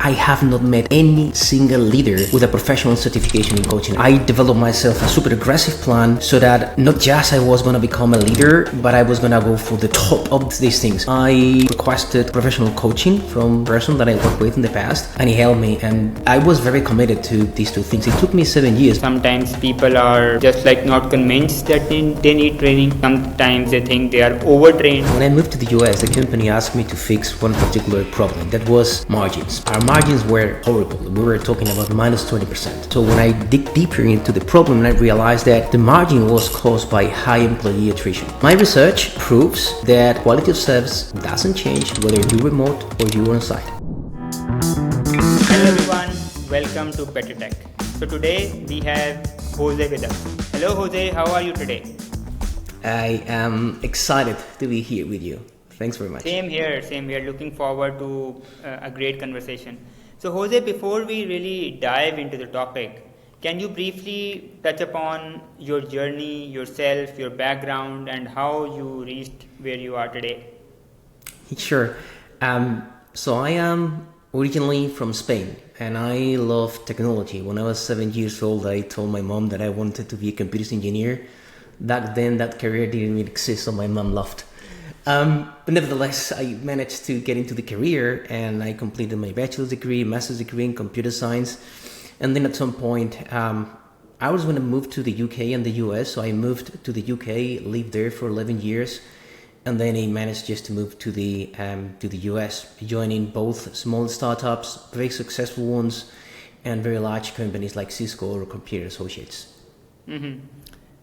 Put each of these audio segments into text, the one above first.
I have not met any single leader with a professional certification in coaching. I developed myself a super aggressive plan so that not just I was going to become a leader, but I was going to go for the top of these things. I requested professional coaching from a person that I worked with in the past, and he helped me, and I was very committed to these two things. It took me 7 years. Sometimes people are just like not convinced that they need training. Sometimes they think they are overtrained. When I moved to the US, the company asked me to fix one particular problem. That was margins. Our margins were horrible. We were talking about minus 20%. So when I dig deeper into the problem, I realized that the margin was caused by high employee attrition. My research proves that quality of service doesn't change whether you're remote or you're on site. Hello everyone, welcome to BetterTech. So today we have Jose with us. Hello Jose, how are you today? I am excited to be here with you. Thanks very much. Same here. Looking forward to a great conversation. So Jose, before we really dive into the topic, can you briefly touch upon your journey, yourself, your background, and how you reached where you are today? Sure. So I am originally from Spain, and I love technology. When I was 7 years old, I told my mom that I wanted to be a computer engineer. Back then, that career didn't even exist, so my mom laughed. But nevertheless, I managed to get into the career, and I completed my bachelor's degree, master's degree in computer science. And then at some point, I was going to move to the UK and the US, so I moved to the UK, lived there for 11 years, and then I managed just to move to the US, joining both small startups, very successful ones, and very large companies like CISCO or Computer Associates. Mm-hmm.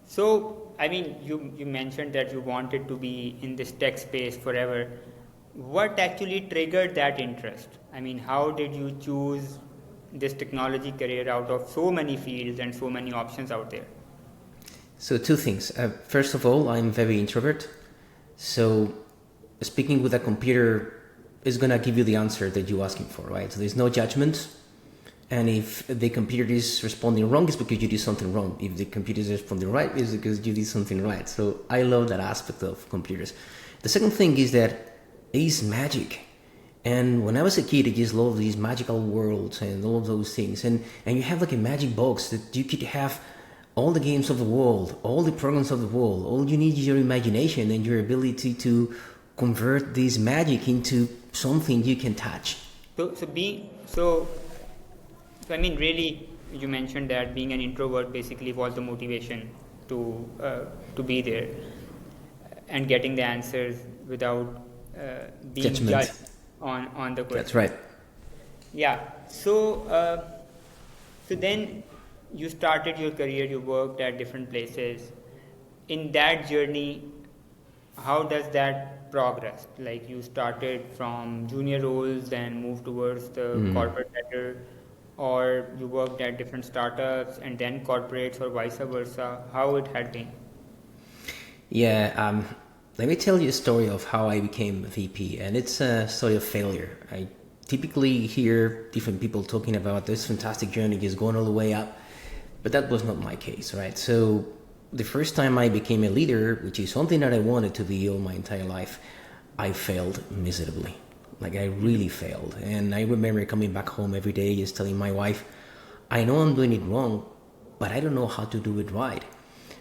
So, I mean, you mentioned that you wanted to be in this tech space forever. What actually triggered that interest? I mean, how did you choose this technology career out of so many fields and so many options out there? So two things. First of all, I'm very introvert. So speaking with a computer is going to give you the answer that you're asking for, right? So there's no judgment. And if the computer is responding wrong, it's because you did something wrong. If the computer is responding right, it's because you did something right. So I love that aspect of computers. The second thing is that it's magic. And when I was a kid, I just loved these magical worlds and all of those things. And you have like a magic box that you could have all the games of the world, all the programs of the world. All you need is your imagination and your ability to convert this magic into something you can touch. So I mean, really, you mentioned that being an introvert basically was the motivation to be there and getting the answers without being judged on the question. That's right. Yeah. So then you started your career. You worked at different places. In that journey, how does that progress? Like you started from junior roles, then moved towards the corporate ladder. Or you worked at different startups and then corporates, or vice versa, how it had been? Yeah, let me tell you a story of how I became a VP, and it's a story of failure. I typically hear different people talking about this fantastic journey just going all the way up, but that was not my case, right? So the first time I became a leader, which is something that I wanted to be all my entire life, I failed miserably. Like I really failed. And I remember coming back home every day just telling my wife, I know I'm doing it wrong, but I don't know how to do it right.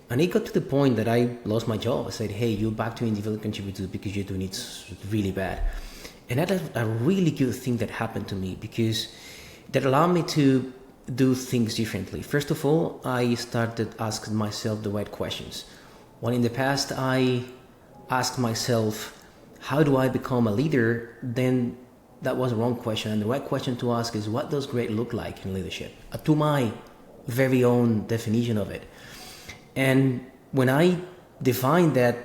And it got to the point that I lost my job. I said, hey, you're back to individual contributor because you're doing it really bad. And that is a really good thing that happened to me because that allowed me to do things differently. First of all, I started asking myself the right questions. When in the past I asked myself, how do I become a leader? Then that was the wrong question. And the right question to ask is, what does great look like in leadership? To my very own definition of it. And when I defined that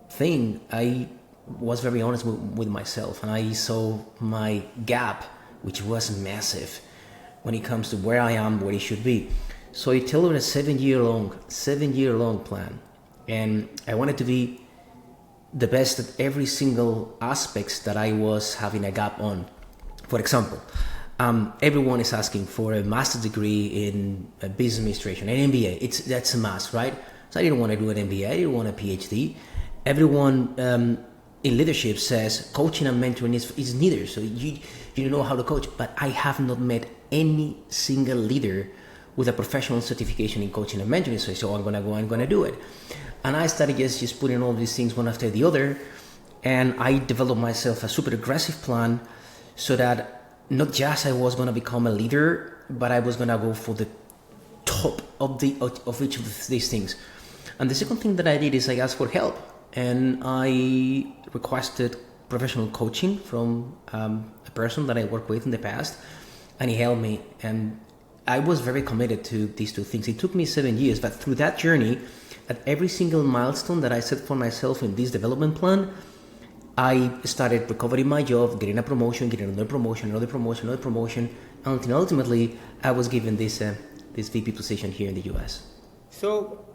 thing, I was very honest with myself. And I saw my gap, which was massive when it comes to where I am, where it should be. So I tailored a 7 year long plan. And I wanted to be the best at every single aspects that I was having a gap on. For example, everyone is asking for a master's degree in business administration, an MBA. That's a must, right? So I didn't want to do an MBA. I didn't want a PhD. Everyone in leadership says coaching and mentoring is neither. So you don't know how to coach, but I have not met any single leader with a professional certification in coaching and mentoring. So I'm gonna do it. And I started just putting all these things one after the other. And I developed myself a super aggressive plan so that not just I was gonna become a leader, but I was gonna go for the top of each of these things. And the second thing that I did is I asked for help, and I requested professional coaching from a person that I worked with in the past, and he helped me. And I was very committed to these two things. It took me 7 years, but through that journey, at every single milestone that I set for myself in this development plan, I started recovering my job, getting a promotion, getting another promotion, until ultimately I was given this VP position here in the US. So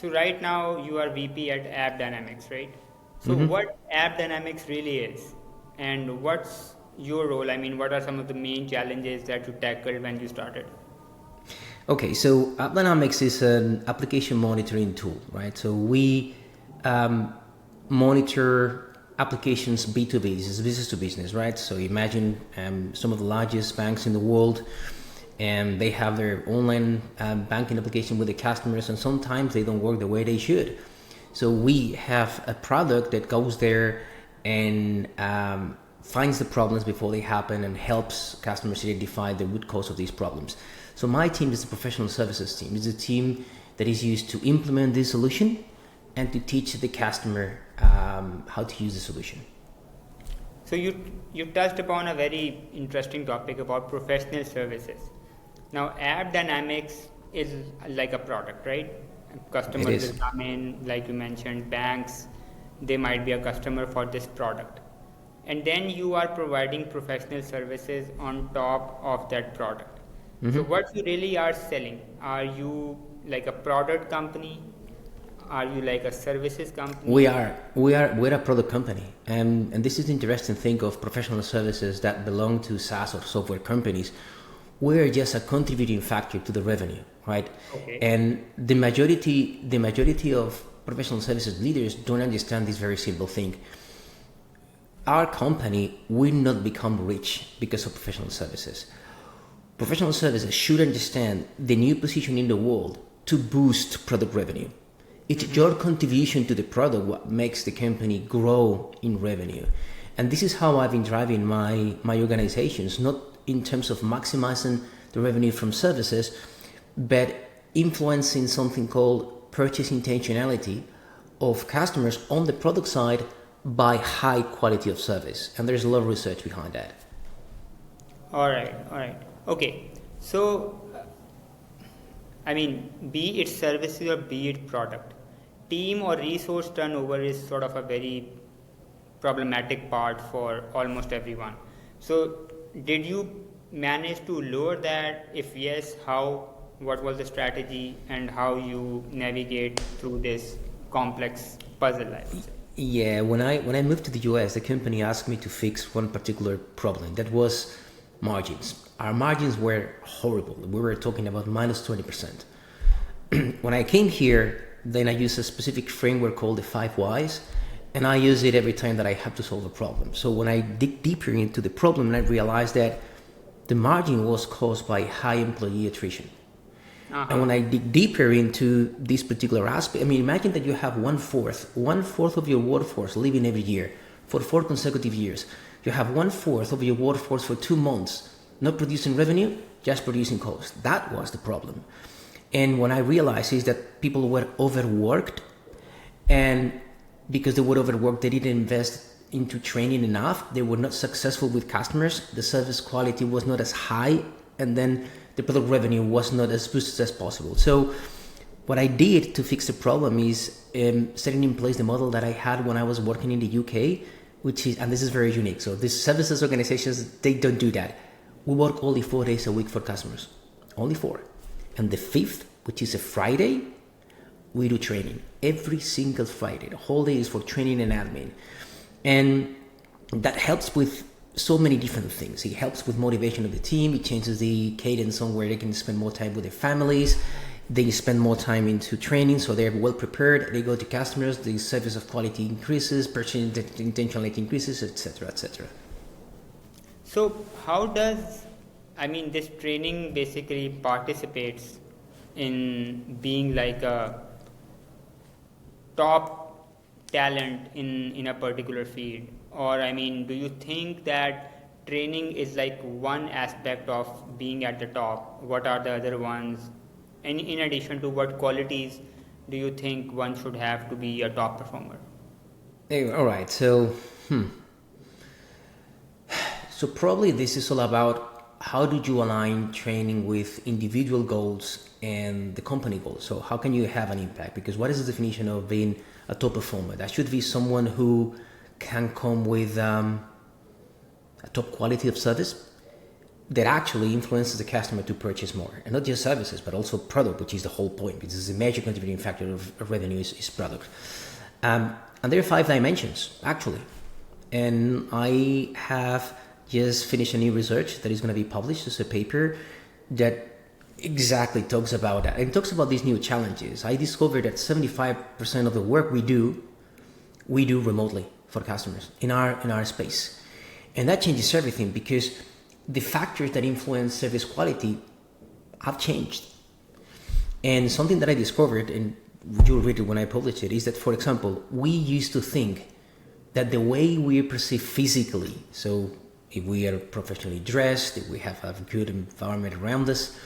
right now you are VP at AppDynamics, right? So what AppDynamics really is, and what's your role? I mean, what are some of the main challenges that you tackled when you started? Okay, so AppDynamics is an application monitoring tool, right? So we monitor applications B2B. This is business to business, right? So imagine some of the largest banks in the world, and they have their online banking application with the customers, and sometimes they don't work the way they should. So we have a product that goes there and finds the problems before they happen and helps customers identify the root cause of these problems. So my team is the professional services team. It's a team that is used to implement this solution and to teach the customer how to use the solution. So you touched upon a very interesting topic about professional services. Now, AppDynamics is like a product, right? Customers will come in, like you mentioned, banks, they might be a customer for this product. And then you are providing professional services on top of that product. So what you really are selling, are you like a product company? Are you like a services company? We're a product company, and this is the interesting thing of professional services that belong to SaaS or software companies. We're just a contributing factor to the revenue, right? Okay. And the majority of professional services leaders don't understand this very simple thing. Our company will not become rich because of professional services. Professional services should understand the new position in the world to boost product revenue. It's your contribution to the product what makes the company grow in revenue. And this is how I've been driving my organizations, not in terms of maximizing the revenue from services, but influencing something called purchase intentionality of customers on the product side by high quality of service. And there's a lot of research behind that. All right. Okay. So, I mean, be it services or be it product, team or resource turnover is sort of a very problematic part for almost everyone. So, did you manage to lower that? If yes, how? What was the strategy, and how you navigate through this complex puzzle, I would say? Yeah, when I moved to the US, the company asked me to fix one particular problem. That was margins. Our margins were horrible. We were talking about minus 20%. When I came here, then I used a specific framework called the 5 Whys, and I use it every time that I have to solve a problem. So when I dig deeper into the problem, I realized that the margin was caused by high employee attrition. And when I dig deeper into this particular aspect, I mean, imagine that you have one fourth of your workforce leaving every year for 4 consecutive years. You have 1/4 of your workforce for 2 months, not producing revenue, just producing cost. That was the problem. And what I realized is that people were overworked, and because they were overworked, they didn't invest into training enough. They were not successful with customers. The service quality was not as high, and then the product revenue was not as boosted as possible. So what I did to fix the problem is setting in place the model that I had when I was working in the UK, which is, and this is very unique. So these services organizations, they don't do that. We work only 4 days a week for customers, only 4. And the 5th, which is a Friday, we do training every single Friday. The whole day is for training and admin. And that helps with so many different things. It helps with motivation of the team. It changes the cadence on where they can spend more time with their families. They spend more time into training, so they're well prepared. They go to customers, the service of quality increases, purchasing intentionality increases, etc., etc. So how does, I mean, this training basically participates in being like a top talent in a particular field? Or I mean, do you think that training is like one aspect of being at the top? What are the other ones? And in addition to what qualities do you think one should have to be a top performer? All right, so probably this is all about how did you align training with individual goals and the company goals. So how can you have an impact? Because what is the definition of being a top performer? That should be someone who can come with a top quality of service that actually influences the customer to purchase more, and not just services but also product, which is the whole point, because the major contributing factor of revenue is product. And there are 5 dimensions actually, and I have just finished a new research that is going to be published as a paper that exactly talks about that. It talks about these new challenges. I discovered that 75% of the work we do remotely for customers in our space, and that changes everything because the factors that influence service quality have changed. And something that I discovered, and you'll read it when I publish it, is that, for example, we used to think that the way we are perceived physically, so if we are professionally dressed, if we have a good environment around us,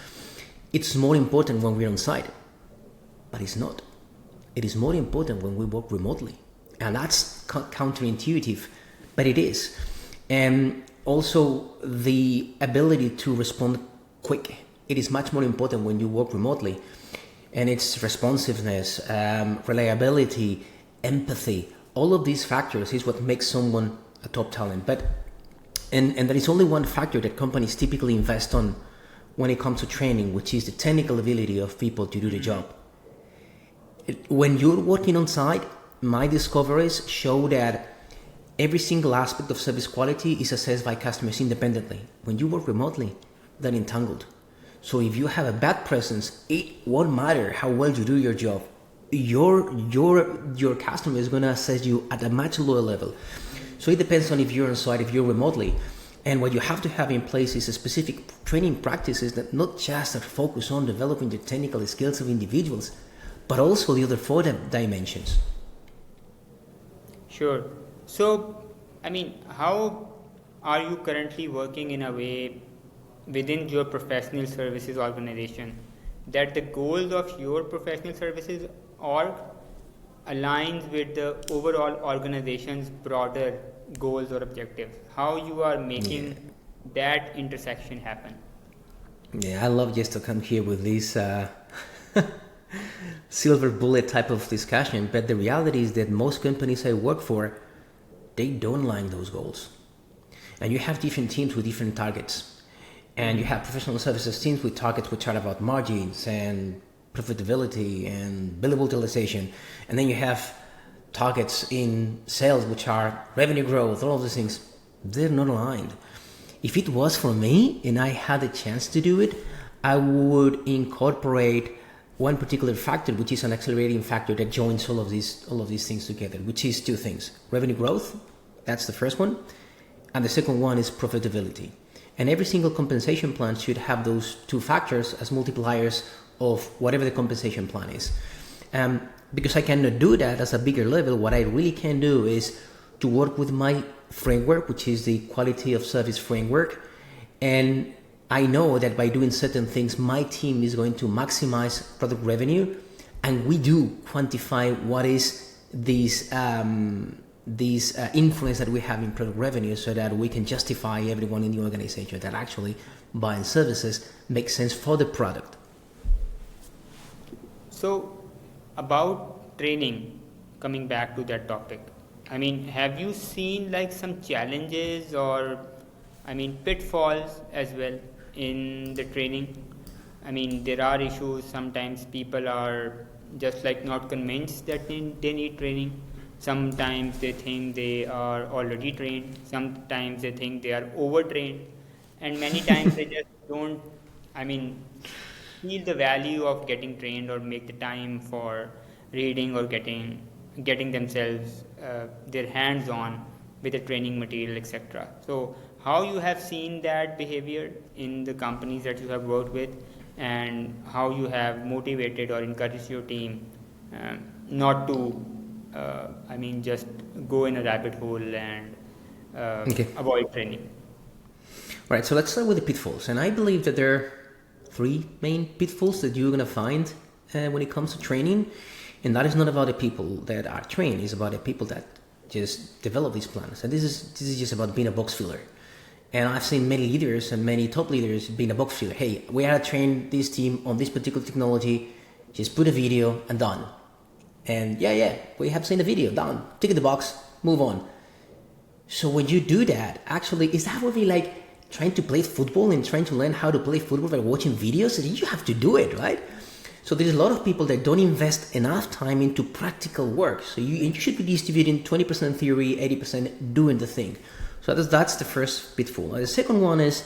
it's more important when we're on site. But it's not. It is more important when we work remotely. And that's counterintuitive, but it is. And also the ability to respond quick. It is much more important when you work remotely. And it's responsiveness, reliability, empathy. All of these factors is what makes someone a top talent. And there is only one factor that companies typically invest on when it comes to training, which is the technical ability of people to do the job. When you're working on site, my discoveries show that every single aspect of service quality is assessed by customers independently. When you work remotely, they're entangled. So if you have a bad presence, it won't matter how well you do your job. Your customer is going to assess you at a much lower level. So it depends on if you're on site, if you're remotely. And what you have to have in place is a specific training practices that not just are focused on developing the technical skills of individuals, but also the other 4 dimensions. Sure. So, I mean, how are you currently working in a way within your professional services organization that the goals of your professional services org aligns with the overall organization's broader goals or objectives? How you are making that intersection happen? Yeah, I love just to come here with this silver bullet type of discussion, but the reality is that most companies I work for, they don't align those goals. And you have different teams with different targets. And you have professional services teams with targets which are about margins and profitability and billable utilization. And then you have targets in sales which are revenue growth, all of these things. They're not aligned. If it was for me and I had a chance to do it, I would incorporate one particular factor, which is an accelerating factor that joins all of these things together, which is 2 things. Revenue growth, that's the first one. And the second one is profitability. And every single compensation plan should have those 2 factors as multipliers of whatever the compensation plan is. Because I cannot do that as a bigger level, what I really can do is to work with my framework, which is the quality of service framework. And I know that by doing certain things, my team is going to maximize product revenue. And we do quantify what is these influence that we have in product revenue so that we can justify everyone in the organization that actually buying services makes sense for the product. So, about training, coming back to that topic, I mean, have you seen like some challenges or, I mean, pitfalls as well in the training? I mean, there are issues. Sometimes people are just like not convinced that they need training. Sometimes they think they are already trained. Sometimes they think they are overtrained. And many times they just don't, I mean, feel the value of getting trained or make the time for reading or getting themselves their hands on with the training material, etc. So how you have seen that behavior in the companies that you have worked with, and how you have motivated or encouraged your team not to just go in a rabbit hole and Okay. avoid training. Right, so let's start with the pitfalls. And I believe that there are three main pitfalls that you're going to find when it comes to training. And that is not about the people that are trained, it's about the people that just develop these plans. And this is just about being a box filler. And I've seen many leaders and many top leaders being a box filler. Hey, we had to train this team on this particular technology, just put a video and done. And yeah, we have seen the video, done. Tick the box, move on. So when you do that, actually, is that really like trying to play football and trying to learn how to play football by watching videos? You have to do it, right? So there's a lot of people that don't invest enough time into practical work. So you should be distributing 20% theory, 80% doing the thing. So that's the first pitfall. The second one is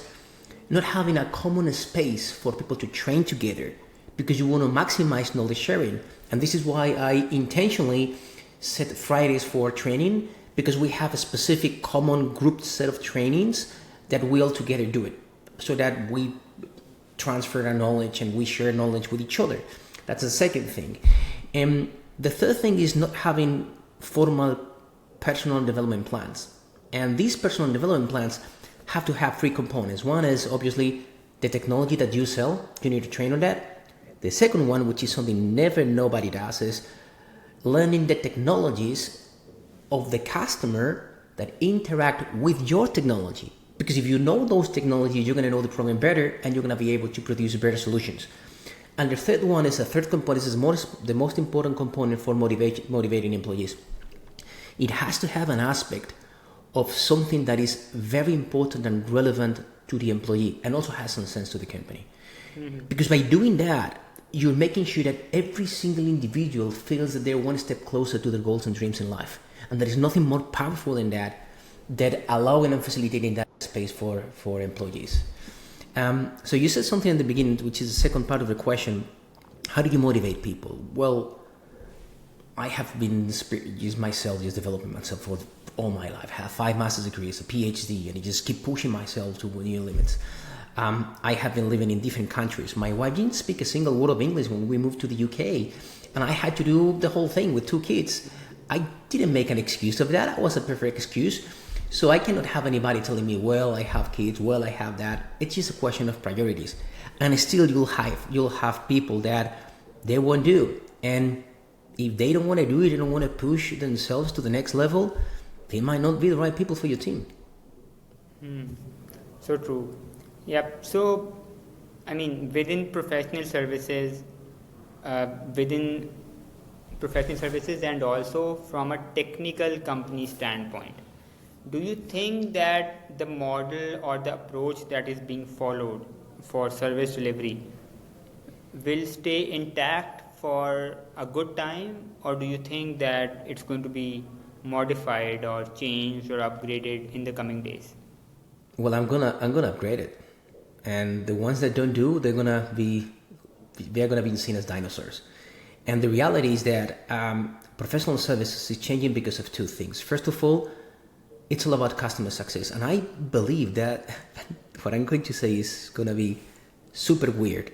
not having a common space for people to train together, because you want to maximize knowledge sharing. And this is why I intentionally set Fridays for training, because we have a specific common grouped set of trainings that we all together do it, so that we transfer our knowledge and we share knowledge with each other. That's the second thing. And the third thing is not having formal personal development plans. And these personal development plans have to have three components. One is obviously the technology that you sell. You need to train on that. The second one, which is something nobody does, is learning the technologies of the customer that interact with your technology. Because if you know those technologies, you're going to know the problem better and you're going to be able to produce better solutions. And the third one is the most important component for motivating employees. It has to have an aspect of something that is very important and relevant to the employee and also has some sense to the company. Mm-hmm. Because by doing that, you're making sure that every single individual feels that they're one step closer to their goals and dreams in life. And there is nothing more powerful than that allowing and facilitating that space for employees. So you said something at the beginning, which is the second part of the question. How do you motivate people? Well, I have been developing myself for all my life. I have 5 master's degrees, a PhD, and I just keep pushing myself to new limits. I have been living in different countries. My wife didn't speak a single word of English when we moved to the UK, and I had to do the whole thing with 2 kids. I didn't make an excuse of that. That was a perfect excuse. So I cannot have anybody telling me, well, I have kids, well, I have that. It's just a question of priorities. And still you'll have people that they won't do. And if they don't want to do it, they don't want to push themselves to the next level, they might not be the right people for your team. So true. Yep. So, within professional services, and also from a technical company standpoint, do you think that the model or the approach that is being followed for service delivery will stay intact for a good time, or do you think that it's going to be modified or changed or upgraded in the coming days? Well, I'm gonna upgrade it, and the ones that don't do, they're gonna be seen as dinosaurs. And the reality is that professional services is changing because of 2 things. First of all, it's all about customer success, and I believe that what I'm going to say is going to be super weird,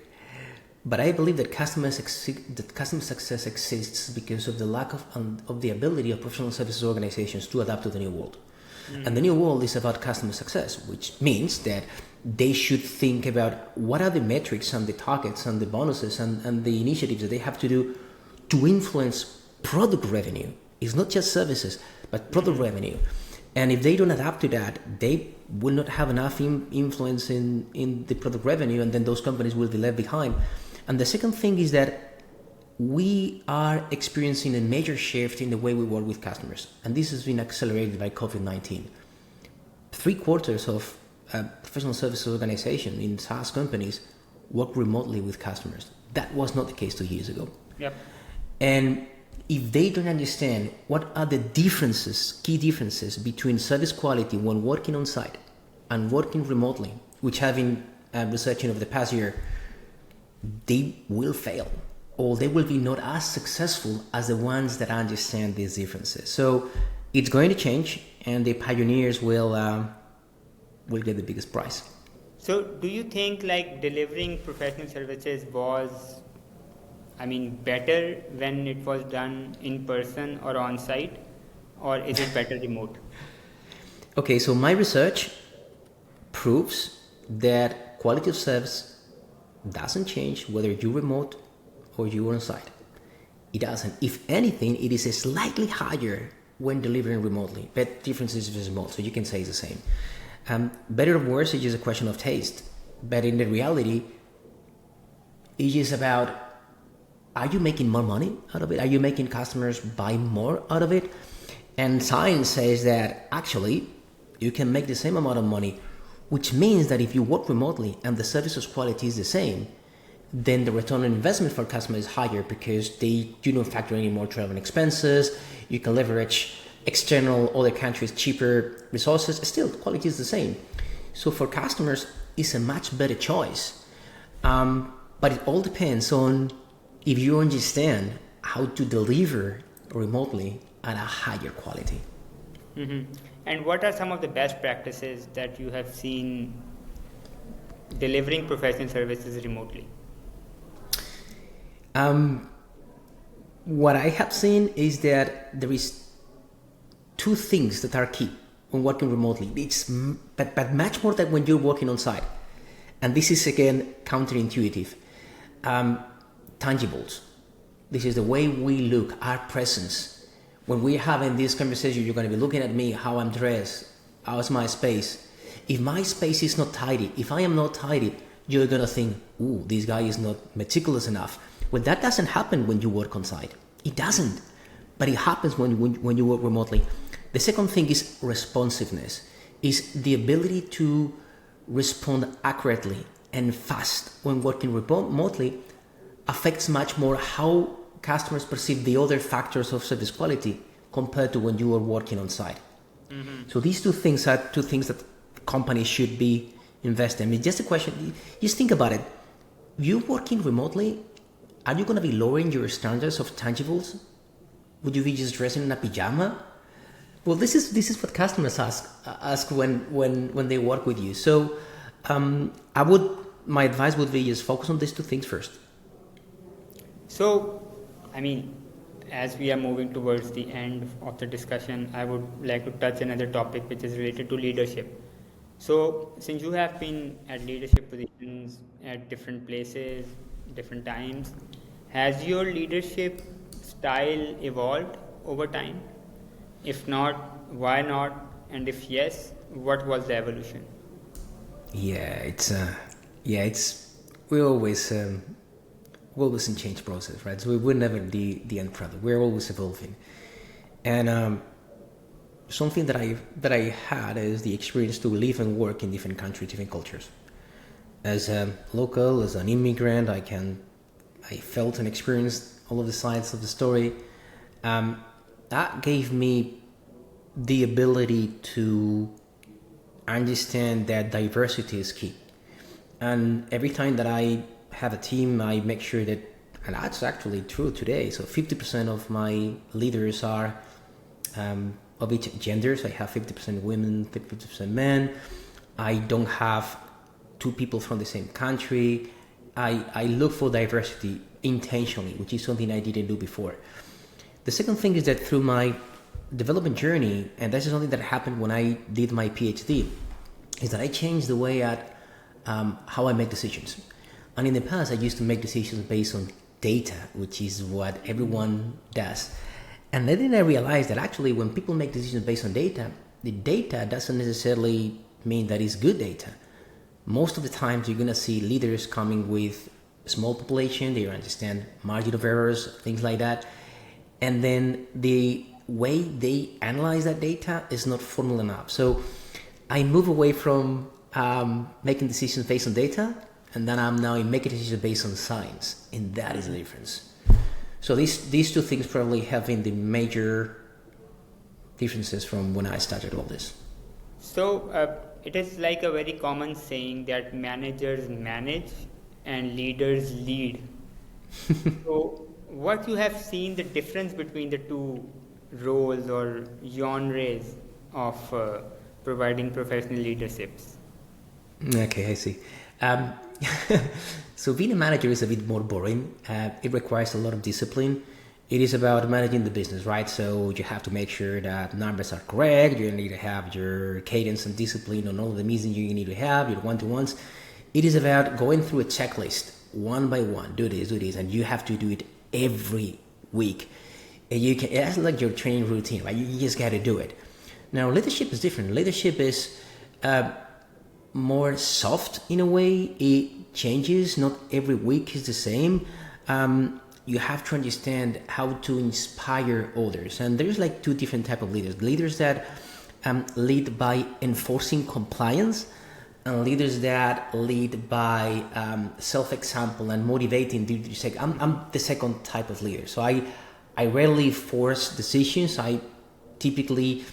but I believe that customer success exists because of the lack of the ability of professional services organizations to adapt to the new world. And the new world is about customer success, which means that they should think about what are the metrics and the targets and the bonuses and the initiatives that they have to do to influence product revenue. It's not just services, but product revenue. And if they don't adapt to that, they will not have enough influence in the product revenue, and then those companies will be left behind. And the second thing is that we are experiencing a major shift in the way we work with customers. And this has been accelerated by COVID-19. 3/4 of professional services organizations in SaaS companies work remotely with customers. That was not the case 2 years ago. Yep. And if they don't understand what are the key differences between service quality when working on site and working remotely, which I've been researching over the past year, they will fail, or they will be not as successful as the ones that understand these differences. So it's going to change, and the pioneers will get the biggest prize. So, do you think like delivering professional services was, I mean, better when it was done in person or on site, or is it better remote? Okay, so my research proves that quality of service doesn't change whether you're remote or you're on site. It doesn't. If anything, it is slightly higher when delivering remotely, but difference is visible, so you can say it's the same. Better or worse, it's just a question of taste. But in the reality, it's just about, are you making more money out of it? Are you making customers buy more out of it? And science says that actually you can make the same amount of money, which means that if you work remotely and the services quality is the same, then the return on investment for customers is higher because they do not factor any more travel expenses. You can leverage external other countries cheaper resources. Still, quality is the same. So for customers, it's a much better choice. But it all depends on if you understand how to deliver remotely at a higher quality. Mm-hmm. And what are some of the best practices that you have seen delivering professional services remotely? What I have seen is that there is two things that are key when working remotely. But much more than when you're working on site. And this is again counterintuitive. Tangibles. This is the way we look, our presence. When we're having this conversation, you're going to be looking at me, how I'm dressed, how's my space. If my space is not tidy, if I am not tidy, you're going to think, ooh, this guy is not meticulous enough. Well, that doesn't happen when you work on site. It doesn't. But it happens when you work remotely. The second thing is responsiveness, is the ability to respond accurately and fast when working remotely affects much more how customers perceive the other factors of service quality compared to when you are working on site. Mm-hmm. So these two things are two things that companies should be investing in. It's just a question, just think about it. You working remotely, are you going to be lowering your standards of tangibles? Would you be just dressing in a pajama? Well, this is what customers ask when they work with you. So my advice would be just focus on these two things first. So, I mean, as we are moving towards the end of the discussion, I would like to touch another topic which is related to leadership. So, since you have been at leadership positions at different places, different times, has your leadership style evolved over time? If not, why not? And if yes, what was the evolution? We're always in change process, right? So we're never the end product. We're always evolving, and something that I had is the experience to live and work in different countries, different cultures. As a local, as an immigrant, I felt and experienced all of the sides of the story. That gave me the ability to understand that diversity is key. And every time that I have a team, I make sure that, and that's actually true today. So 50% of my leaders are of each gender. So I have 50% women, 50% men. I don't have two people from the same country. I look for diversity intentionally, which is something I didn't do before. The second thing is that through my development journey, and this is something that happened when I did my PhD, is that I changed the way at how I make decisions. And in the past, I used to make decisions based on data, which is what everyone does. And then I realized that actually when people make decisions based on data, the data doesn't necessarily mean that it's good data. Most of the times you're going to see leaders coming with a small population, they understand margin of errors, things like that. And then the way they analyze that data is not formal enough. So I move away from making decisions based on data, and then I'm now making decisions based on science, and that is the difference. So these two things probably have been the major differences from when I started all this. So it is like a very common saying that managers manage and leaders lead. So, what you have seen the difference between the two roles or genres of providing professional leaderships? Okay, I see. Um, so being a manager is a bit more boring. It requires a lot of discipline. It is about managing the business, right? So you have to make sure that numbers are correct. You need to have your cadence and discipline on all of the meetings you need to have, your one-to-ones. It is about going through a checklist one by one. Do this, and you have to do it every week. And you can, it's like your training routine, right? You just got to do it. Now, leadership is different. Leadership is more soft in a way. It changes. Not every week is the same. You have to understand how to inspire others. And there's like two different type of leaders. Leaders that lead by enforcing compliance, and leaders that lead by self-example and motivating. I'm the second type of leader. So I rarely force decisions. I typically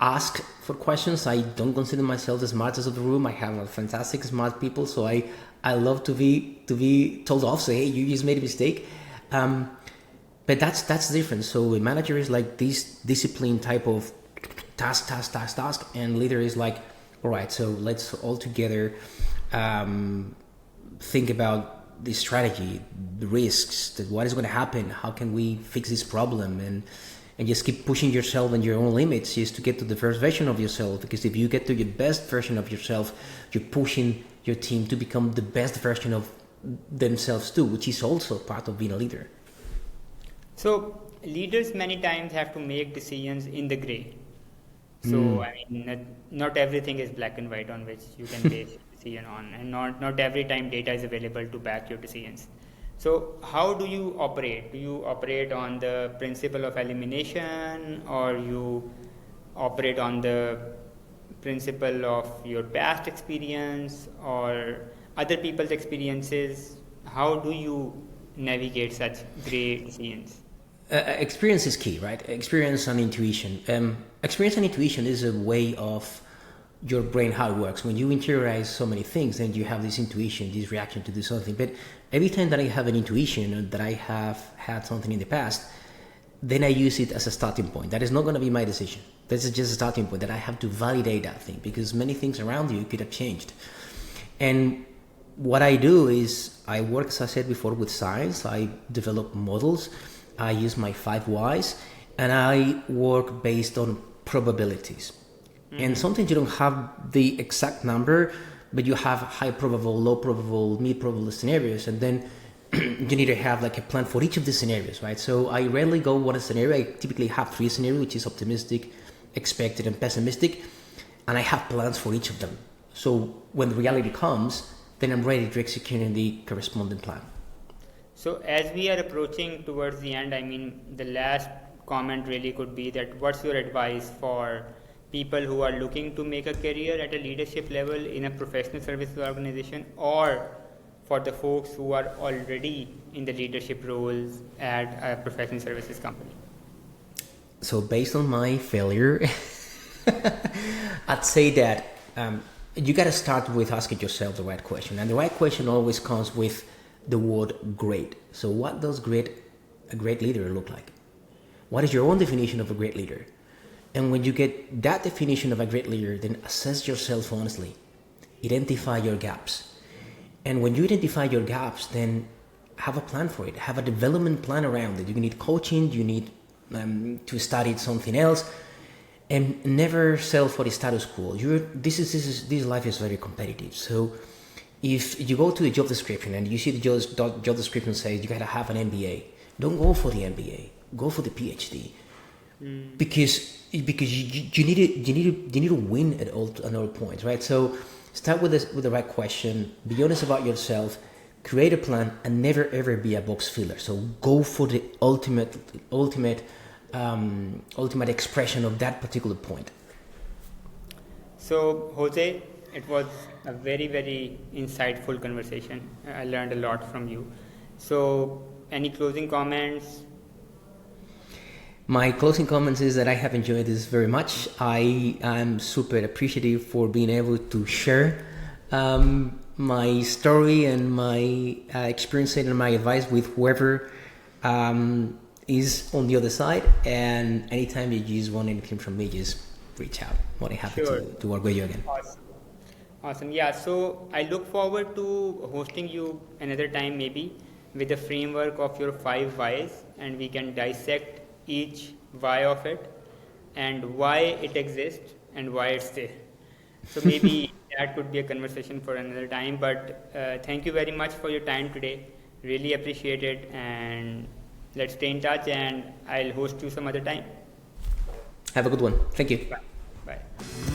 ask for questions. I don't consider myself the smartest of the room. I have a fantastic smart people, so I love to be told off. Say, hey, you just made a mistake. But that's different. So a manager is like this discipline type of task, and leader is like, all right, so let's all together think about the strategy, the risks, that what is going to happen, how can we fix this problem, and just keep pushing yourself and your own limits just to get to the first version of yourself. Because if you get to your best version of yourself, you're pushing your team to become the best version of themselves too, which is also part of being a leader. So leaders many times have to make decisions in the gray. So I mean, not everything is black and white on which you can base a decision on, and not every time data is available to back your decisions. So how do you operate? Do you operate on the principle of elimination, or you operate on the principle of your past experience or other people's experiences? How do you navigate such gray decisions? Experience is key, right? Experience and intuition. Experience and intuition is a way of your brain, how it works. When you interiorize so many things, then you have this intuition, this reaction to do something. But every time that I have an intuition, or that I have had something in the past, then I use it as a starting point. That is not going to be my decision. This is just a starting point that I have to validate that thing, because many things around you could have changed. And what I do is I work, as I said before, with science. I develop models. I use my 5 whys, and I work based on probabilities. And sometimes you don't have the exact number, but you have high probable, low probable, mid probable scenarios, and then you need to have like a plan for each of the scenarios, right? So I rarely go one scenario. I typically have 3 scenarios, which is optimistic, expected, and pessimistic, and I have plans for each of them. So when the reality comes, then I'm ready to execute the corresponding plan. So as we are approaching towards the end, I mean, the last comment really could be that what's your advice for people who are looking to make a career at a leadership level in a professional services organization, or for the folks who are already in the leadership roles at a professional services company? So based on my failure, I'd say that you got to start with asking yourself the right question. And the right question always comes with the word great. So what does a great leader look like? What is your own definition of a great leader? And when you get that definition of a great leader, then assess yourself honestly. Identify your gaps. And when you identify your gaps, then have a plan for it. Have a development plan around it. You need coaching, you need to study something else, and never settle for the status quo. This life is very competitive. So if you go to a job description and you see the job description says you gotta have an MBA, don't go for the MBA. Go for the PhD, because you need to win at all points, right? So start with the right question. Be honest about yourself. Create a plan, and never ever be a box filler. So go for the ultimate expression of that particular point. So Jose, it was a very, very insightful conversation. I learned a lot from you. So any closing comments? My closing comments is that I have enjoyed this very much. I am super appreciative for being able to share my story and my experience and my advice with whoever is on the other side. And anytime you just want anything from me, just reach out. More than happy Sure. to work with you again. Awesome. Awesome. Yeah. So I look forward to hosting you another time, maybe with a framework of your 5 whys, and we can dissect each why of it and why it exists and why it's there. So maybe that could be a conversation for another time. But thank you very much for your time today. Really appreciate it. And let's stay in touch, and I'll host you some other time. Have a good one. Thank you. Bye. Bye.